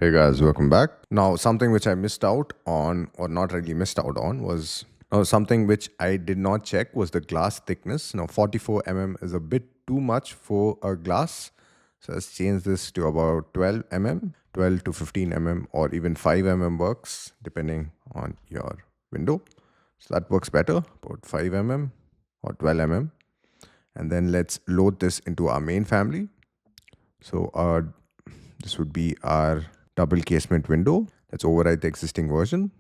Hey guys, welcome back. Now, something which I missed out on, or not really missed out on, was something which I did not check was the glass thickness. Now, 44 is a bit too much for a glass. So let's change this to about 12 12 to 15 or even 5 works depending on your window. So that works better, about 5 or 12 And then let's load this into our main family. So this would be our double casement window. Let's override the existing version.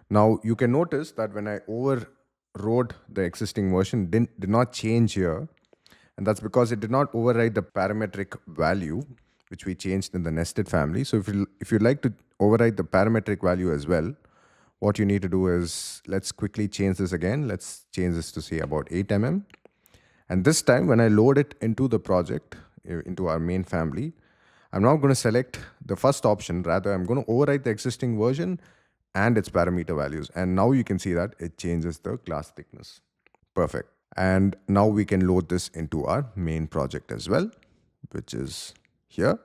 Now you can notice that when I overrode the existing version, did not change here. And that's because it did not override the parametric value, which we changed in the nested family. So if you'd like to override the parametric value as well, what you need to do is, let's quickly change this again. Let's change this to say about 8 And this time when I load it into the project, into our main family, I'm now going to select the first option. Rather, I'm going to overwrite the existing version and its parameter values. And now you can see that it changes the glass thickness. Perfect. And now we can load this into our main project as well, which is here.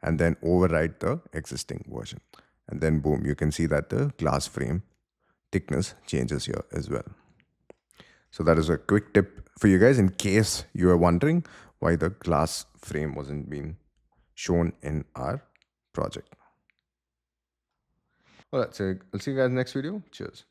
And then overwrite the existing version. And then boom, you can see that the glass frame thickness changes here as well. So that is a quick tip for you guys in case you are wondering why the glass frame wasn't being shown in our project. Well, that's it. I'll see you guys next video. Cheers.